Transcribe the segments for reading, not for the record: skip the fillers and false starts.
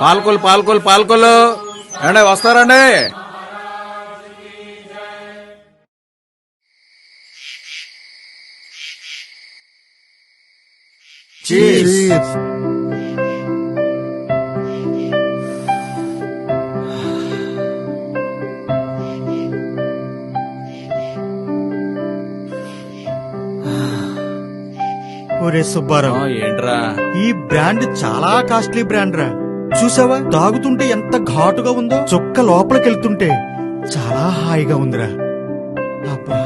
పాల్కొలు పాల్కొలు పాల్కొలు అండి వస్తారండి. ఒరే సుబ్బారావు, ఏంట్రా ఈ బ్రాండ్ చాలా కాస్ట్లీ బ్రాండ్ రా. చూసావా తాగుతుంటే ఎంత ఘాటుగా ఉందో, చుక్క లోపలికెళ్తుంటే చాలా హాయిగా ఉందిరా. అబ్బా,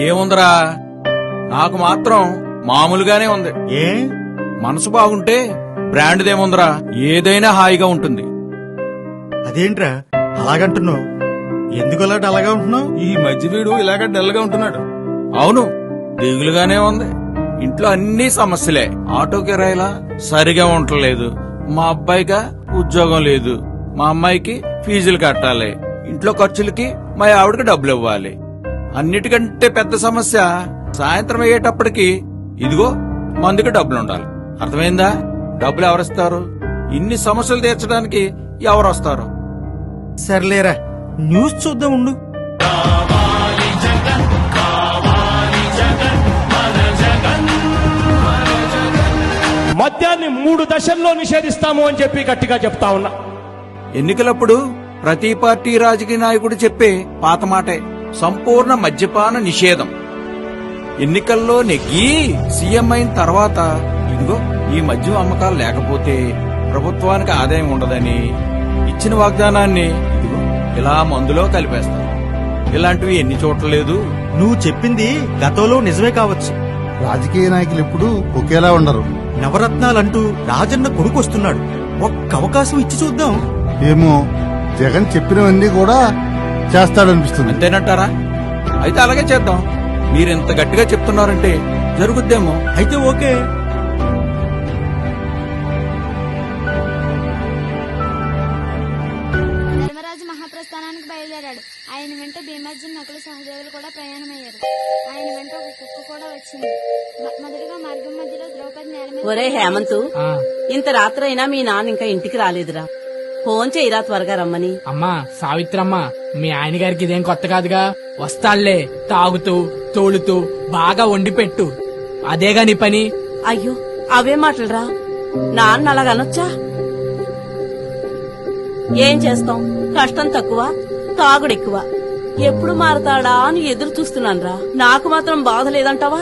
ఏముందిరా నాకు మాత్రం మామూలుగానే ఉంది. ఏ మనసు బాగుంటే బ్రాండ్దేముందిరా, ఏదైనా హాయిగా ఉంటుంది. అదేంట్రా అలాగంటున్నావు? ఎందుకు అలా అలాగా ఉంటున్నావు? ఈ మధ్య వీడు ఇలాగ డల్గా ఉంటున్నాడు. అవును, దిగులుగానే ఉంది. ఇంట్లో అన్ని సమస్యలే. ఆటో కిరాయిలా సరిగా ఉండలేదు, మా అబ్బాయిగా ఉద్యోగం లేదు, మా అమ్మాయికి ఫీజులు కట్టాలి, ఇంట్లో ఖర్చులకి మా ఆవిడకి డబ్బులు ఇవ్వాలి. అన్నిటికంటే పెద్ద సమస్య సాయంత్రం అయ్యేటప్పటికి ఇదిగో మందుకి డబ్బులు ఉండాలి. అర్థమైందా? డబ్బులు ఎవరిస్తారు? ఇన్ని సమస్యలు తీర్చడానికి ఎవరు వస్తారు? సర్లేరా, న్యూస్ చూద్దాం ఉండు. మద్యాన్ని 3 దశల్లో నిషేధిస్తాము అని చెప్పి గట్టిగా చెప్తా ఉన్నా. ఎన్నికలప్పుడు ప్రతి పార్టీ రాజకీయ నాయకుడు చెప్పే పాత మాటే సంపూర్ణ మద్యపాన నిషేధం. ఎన్నికల్లో నెగ్గి సీఎం అయిన తర్వాత ఇదిగో ఈ మద్యం అమ్మకాలు లేకపోతే ప్రభుత్వానికి ఆదాయం ఉండదని ఇచ్చిన వాగ్దానాన్ని ఇదిగో ఇలా మందులో కలిపేస్తారు. ఇలాంటివి ఎన్ని చోట్ల లేదు. నువ్వు చెప్పింది గతంలో నిజమే కావచ్చు. రాజకీయ నాయకులు ఎప్పుడు ఒకేలా ఉండరు. నవరత్నాలంటూ రాజన్న కొడుకొస్తున్నాడు. ఒక్క అవకాశం ఇచ్చి చూద్దాం. ఏమో, జగన్ చెప్పినవన్నీ కూడా చేస్తాడనిపిస్తుంది. అంతేనంటారా? అయితే అలాగే చేద్దాం. మీరింత గట్టిగా చెప్తున్నారంటే జరుగుద్దేమో. అయితే ఓకే. ధర్మరాజు మహాప్రస్థానానికి బయలుదేరాడు. ఆయన వెంట భీమార్జున నకుల సహదేవులు కూడా ప్రయాణమయ్యారు. ఆయన వెంట ఒక కుక్క కూడా వచ్చింది. మొదటిగా మార్గం మధ్యలో ద్రౌపది నేల మీద. ఒరే హేమంతు, ఇంత రాత్రైనా మీ నాన్న ఇంకా ఇంటికి రాలేదురా. ఫోన్ చేయరా త్వరగా రమ్మని. అమ్మా సావిత్రమ్మ, మీ ఆయన గారికి ఇదేం కొత్త కాదుగా. వస్తాళ్లే, తాగుతూ తోలుతూ బాగా వండి పెట్టు. అదేగా నీ పని. అయ్యో, అవే మాటలురా. నాన్న అలాగనొచ్చా? ఏం చేస్తాం, కష్టం తక్కువ, తాగుడెక్కువ. ఎప్పుడు మారతాడా అని ఎదురు చూస్తున్నానురా. నాకు మాత్రం బాధ లేదంటావా?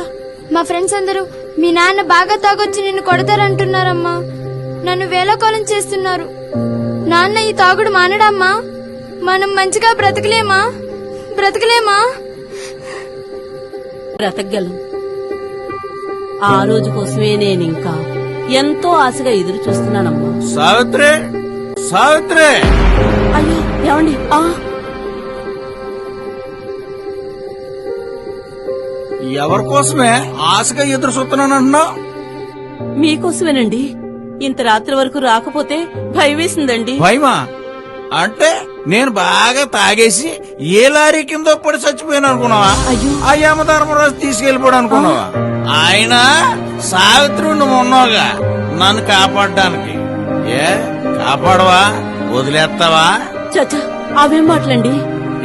మా ఫ్రెండ్స్ అందరూ మీ నాన్న బాగా తాగొచ్చి నిన్ను కొడతారంటున్నారమ్మా. నన్ను వేళకోళం చేస్తున్నారు. నాన్న ఈ తాగుడు మానడమ్మా. మనం మంచిగా బ్రతకలేమా? బ్రతకగలం. ఆ రోజు కోసమే నేనింకా ఎంతో ఆశగా ఎదురు చూస్తున్నానమ్మా. సావిత్రి, సావిత్రి! అయ్యో ఏమండి? ఎవరి కోసమే ఆశగా ఎదురు చూస్తున్నానంటున్నావు? మీకోసమేనండి. ఇంత రాత్రి వరకు రాకపోతే భయం వేసిందండి. భయమా? అంటే నేను బాగా తాగేసి ఏ లారీ కింద పడి చచ్చిపోయాను అనుకున్నావా? అయ్యో, ఆ యమధర్మరాజు తీసుకెళ్లిపోయాడు అనుకున్నావా? ఆయన సావిత్రి నువ్వు ఉన్నావుగా నన్ను కాపాడడానికి. ఏ కాపాడవా? వదిలేస్తావా? చచ్చా, అవేం మాటలండి.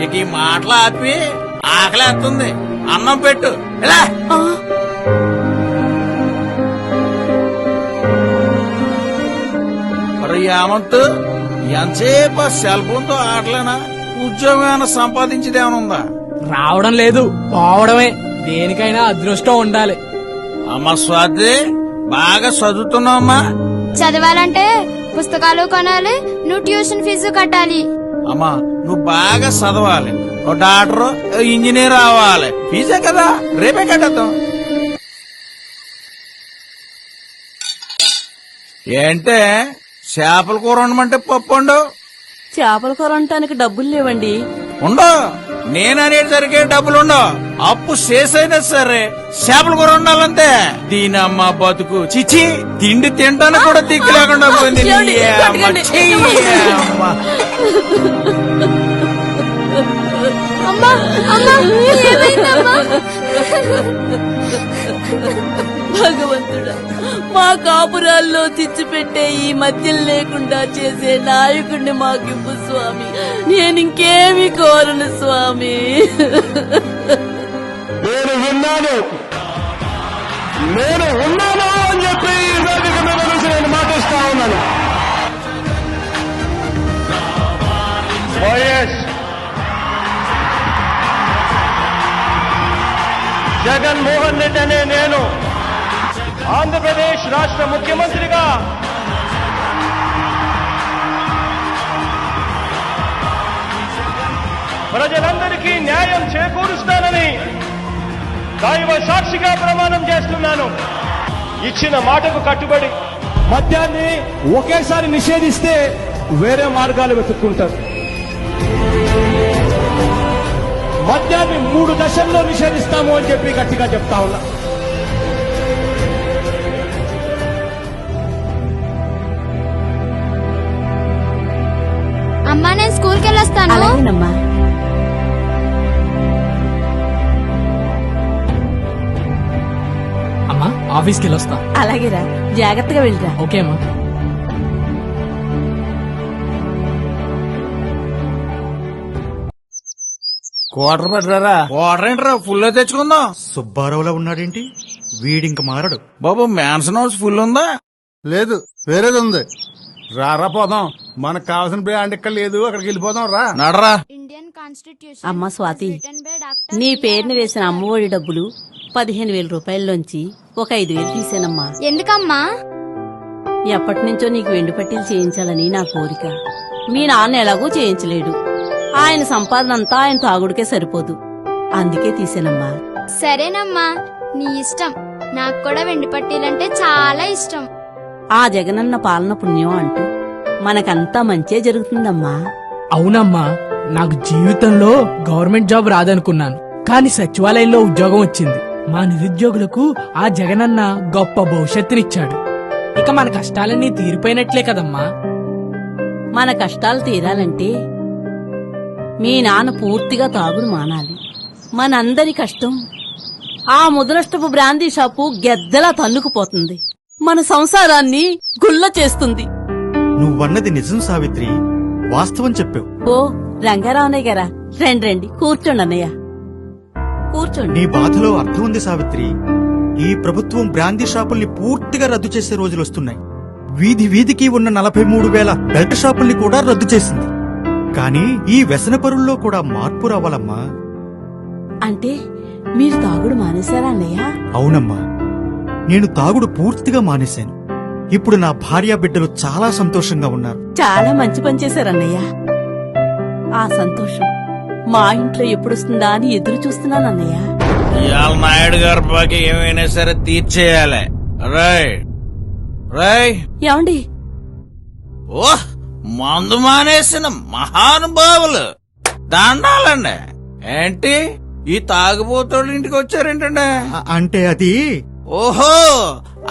ఇక ఈ మాటలు ఆపి ఆకలేస్తుంది, అన్నం పెట్టు. ఎలా యామంతు ఎంతసేపు సెల్ ఫోన్ తో ఆటలేనా? ఉద్యోగం ఏమైనా సంపాదించేదేమనుందా? రావడం లేదు, పోవడమే. దేనికైనా అదృష్టం ఉండాలి. అమ్మ స్వాతి, బాగా చదువుతున్నావమ్మా? చదవాలంటే పుస్తకాలు కొనాలి, నువ్వు ట్యూషన్ ఫీజు కట్టాలి. అమ్మా నువ్వు బాగా చదవాలి, ఓ డాక్టర్ ఇంజనీర్ అవ్వాలి. ఫీజే కదా, రేపే కట్టేద్దాం. ఏంటే చేపల కూర ఉండమంటే పప్పు ఉండు. చేపల కూర అనటానికి డబ్బులు లేవండి. ఉండో, నేననేసరికి డబ్బులుండో. అప్పు చేసైనా సరే చేపల కూర ఉండాలంతే. దీనమ్మ బతుకు చిచి, తిండి తింటాను కూడా దిక్కు లేకుండా పోయింది. భగవంతుడా, మా కాపురాల్లో తెచ్చిపెట్టే ఈ మద్యం లేకుండా చేసే నాయకుడిని మాకివ్వు స్వామి. నేనింకేమి కోరను స్వామి. నేను ఉన్నాను అని చెప్పి ఈ వేదిక మీద నుంచి నేను మాటిస్తా ఉన్నాను. వైఎస్ జగన్మోహన్ రెడ్డి అనే నేను ఆంధ్రప్రదేశ్ రాష్ట్ర ముఖ్యమంత్రిగా ప్రజలందరికీ న్యాయం చేకూరుస్తానని దైవ సాక్షిగా ప్రమాణం చేస్తున్నాను. ఇచ్చిన మాటకు కట్టుబడి మద్యాన్ని ఒకేసారి నిషేధిస్తే వేరే మార్గాలు వెతుక్కుంటారు. మద్యాన్ని 3 దశల్లో నిషేధిస్తాము అని చెప్పి గట్టిగా చెప్తా ఉన్నా. అమ్మా నేను స్కూల్కి వెళ్ళొస్తాను. అలాగేనమ్మా. అమ్మా ఆఫీస్కి వెళ్ళొస్తా. అలాగేరా, జాగ్రత్తగా వెళ్ళిరా. ఓకే అమ్మా. క్వార్టర్ పెట్టరా? క్వార్టర్ ఏంట్రా, ఫుల్ తెచ్చుకుందాం. సుబ్బారావులా ఉన్నాడేంటి వీడింక మారడు. బాబు మ్యాన్సన్ హౌస్ ఫుల్ ఉందా? లేదు, వేరేది ఉంది. రారా పోదాం. మనకు కావాల్సిన బ్రాండ్ ఇక్కడ లేదు, అక్కడికి వెళ్ళిపోదాం రా. నడరా. ఇండియన్ కాన్స్టిట్యూషన్ అమ్మా స్వాతి, written by Dr. నీ పేరుని వేసిన అమ్మఒడి డబ్బులు 15,000 రూపాయల్లోంచి ఒక 5,000 తీసానమ్మా. ఎందుకమ్మా? ఎప్పటి నుంచో నీకు వెండి పట్టీలు చేయించాలని నా కోరిక. మీ నాన్న ఎలాగూ చేయించలేడు. ఆయన సంపాదన అంతా ఆయన తాగుడికే సరిపోదు. అందుకే తీసానమ్మా. సరేనమ్మా, నీ ఇష్టం. నాకు కూడా వెండి పట్టీలంటే చాలా ఇష్టం. ఆ జగనన్న పాలన పుణ్యం అంటూ మనకంతా మంచే జరుగుతుందమ్మా. అవునమ్మా, నాకు జీవితంలో గవర్నమెంట్ జాబ్ రాదనుకున్నాను, కానీ సచివాలయంలో ఉద్యోగం వచ్చింది. మా నిరుద్యోగులకు ఆ జగనన్న గొప్ప భవిష్యత్తునిచ్చాడు. ఇక మన కష్టాలన్నీ తీరిపోయినట్లే కదమ్మా. మన కష్టాలు తీరాలంటే మీ నాన్న పూర్తిగా తాగుడు మానాలి. మనందరి కష్టం ఆ ముదనష్టపు బ్రాందీ షాపు గెద్దలా తన్నుకుపోతుంది. మన సంసారాన్ని గుల్ల చేస్తుంది. నువ్వన్నది నిజం సావిత్రి, వాస్తవం చెప్పావు. ఓ రంగారావునయ్య గారా, రండి కూర్చోండి అన్నయ్య, కూర్చోండి. నీ బాధలో అర్థం ఉంది సావిత్రి. ఈ ప్రభుత్వం బ్రాందీ షాపుల్ని పూర్తిగా రద్దు చేసే రోజులొస్తున్నాయి. వీధి వీధికి ఉన్న 43,000 బెల్ట్ షాపుల్ని కూడా రద్దు చేసింది. కానీ ఈ వ్యసనపరుల్లో కూడా మార్పు రావాలమ్మా. అంటే మీరు తాగుడు మానేశారా అన్నయ్య? అవునమ్మా, నేను తాగుడు పూర్తిగా మానేశాను. ఇప్పుడు నా భార్యా బిడ్డలు చాలా సంతోషంగా ఉన్నారు. చాలా మంచి పని చేశారన్నయ్య. ఆ సంతోషం మా ఇంట్లో ఎప్పుడొస్తుందా అని ఎదురు చూస్తున్నాను అన్నయ్య. ఇవాళ నాయుడు గారి బాకి ఏమైనా సరే తీర్చేయాలి. రాయ్ రాయ్. ఏమండి, ఓహ్, మందు మానేసిన మహానుభావులు దండాలండి. ఏంటి ఈ తాగుబోతోళ్ళ ఇంటికి వచ్చారేంటండి? అంటే అది ఓహో,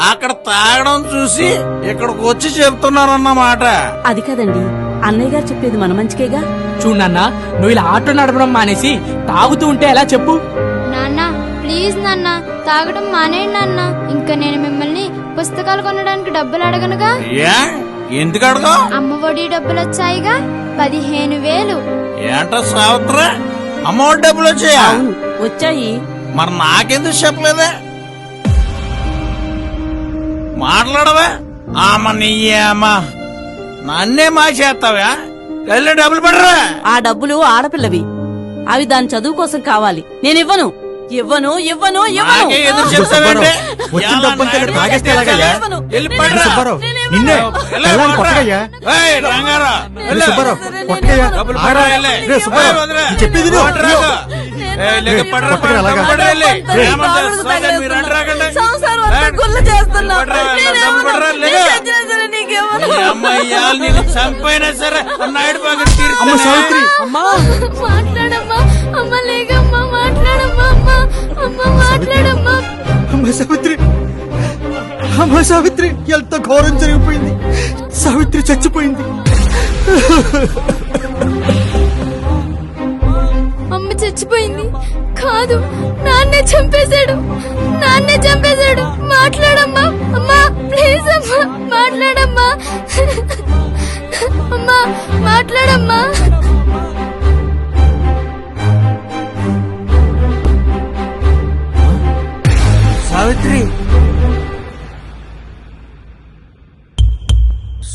అక్కడ తాగడం చూసి ఇక్కడికి వచ్చి చెప్తున్నారన్నమాట. అది కదండి, అన్నయ్య గారు చెప్పేది మన మంచికేగా. చూడన్నా, నువ్వు ఇలా ఆటో నడపడం మానేసి తాగుతూ ఉంటే ఎలా చెప్పు? నాన్న ప్లీజ్ నాన్న, తాగడం మానేయండి నాన్న. ఇంకా నేను మిమ్మల్ని పుస్తకాలు కొనడానికి డబ్బులు అడగనుగా. ఏ ఎందుకు అడగా? అమ్మ ఒడి డబ్బులు వచ్చాయిగా, 15,000. ఏంట సావిత్రి, అమౌంట్ డబ్బులు వచ్చాయా? అవును వచ్చాయి. మరి నాకెందుకు చెప్పలేదే? మాట్లాడవా? ఆమ నీయేమా నన్నే మా చేస్తావా? వెళ్ళి డబ్బులు పడరా. ఆ డబ్బులు ఆడపిల్లవి, అవి దాని చదువు కోసం కావాలి. నేను ఇవ్వను ఇవ్వను ఇవ్వను ఇవ్వను. నాకే ఎదురు చెప్తావేంటి? వచ్చిన డబ్బంతా ఇక్కడ తాగేస్తే ఎలాగయ్యా? వెళ్ళి పడరా. సుబ్బారావు, నిన్నే పెళ్ళాన్ని కొట్టగయ్యా? ఏయ్, రంగారా, వెళ్ళు. సుబ్బారావు, కొట్టగయ్యా? డబ్బులు ఆగరా? పడరా, వెళ్ళి. రే సుబ్బారావు, ఏయ్, వదిలే. నేను చెప్పేది విను. కొట్టరా. ఏయ్, లేక పడరా, కొట్టరా అలాగా? పడరా, వెళ్ళి. రే. ఏమంటారు? సోదరు, మీరు అడ్డు రాకండి. సంసారం అంతా గుల్ల చేస్తున్నా. పడరా, నేను డబ్బులు పడరా, ఇవ్వను. లేక. నేను చచ్చినా సరే నీకివ్వను. ఈ అమ్మాయి నిన్ను చంపైనా సరే నాయుడు బాగా అమ్మ సావిత్రి, అమ్మా మాట్లాడమ్మా, అమ్మ లేకమ్మా, మాట్లాడమ్మా, అమ్మ అమ్మ మాట్లాడమ్మా. అమ్మ సావిత్రి, అమ్మ సావిత్రి, ఎంత ఘోరం జరిగిపోయింది. సావిత్రి చచ్చిపోయింది. అమ్మ చచ్చిపోయింది కాదు, నాన్నే చంపేశాడు. నాన్నే చంపేశాడు. మాట్లాడమ్మా అమ్మా. ప్లీజ్ అమ్మా మాట్లాడమ్మా. అమ్మా మాట్లాడమ్మా. సావిత్రి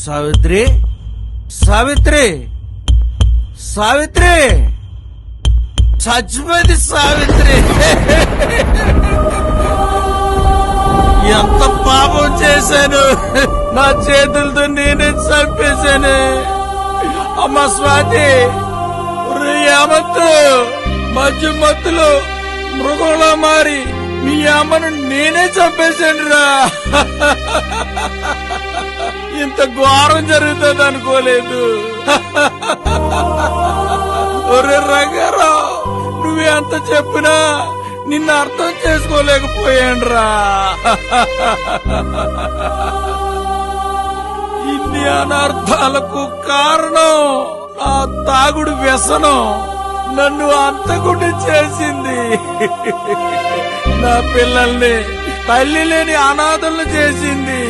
సావిత్రి సావిత్రి సావిత్రి చచ్చిపోయింది సావిత్రి. ఎంత పాపం చేశాను, నా చేతులతో నేనే చంపేశాను. అమ్మ స్వాతి, ఏమత్తు మధ్య మత్తులో మృగంలా మారి మీ అమ్మను నేనే చంపేశాను రా. ఇంత ఘోరం జరుగుతుంది అనుకోలేదు. ఒరే రంగారావు, నువ్వెంత చెప్పినా నిన్ను అర్థం చేసుకోలేకపోయాను రా. ఇన్ని అనర్థాలకు కారణం ఆ తాగుడు వ్యసనం నన్ను అంతకుండా చేసింది. నా పిల్లల్ని తల్లి లేని అనాథలు చేసింది.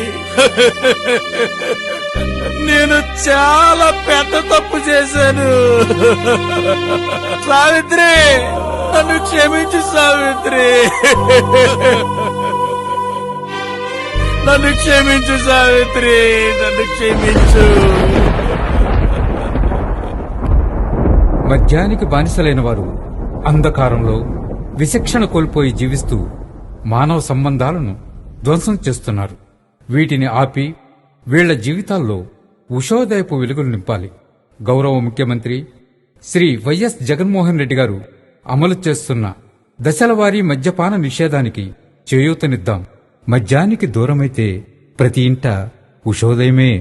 నేను చాలా పెద్ద తప్పు చేశాను. సావిత్రి, నన్ను క్షమించు సావిత్రి. నన్ను క్షమించు సావిత్రి, నన్ను క్షమించు. మద్యానికి బానిసలైన వారు అంధకారంలో విచక్షణ కోల్పోయి జీవిస్తూ మానవ సంబంధాలను ధ్వంసం చేస్తున్నారు. వీటిని ఆపి వీళ్ల జీవితాల్లో ఉషోదయపు వెలుగులు నింపాలి. గౌరవ ముఖ్యమంత్రి శ్రీ వైఎస్ జగన్మోహన్ రెడ్డి గారు అమలు చేస్తున్న దశలవారీ మద్యపాన నిషేధానికి చేయూతనిద్దాం. మద్యానికి దూరమైతే ప్రతి ఇంట ఉషోదయమే.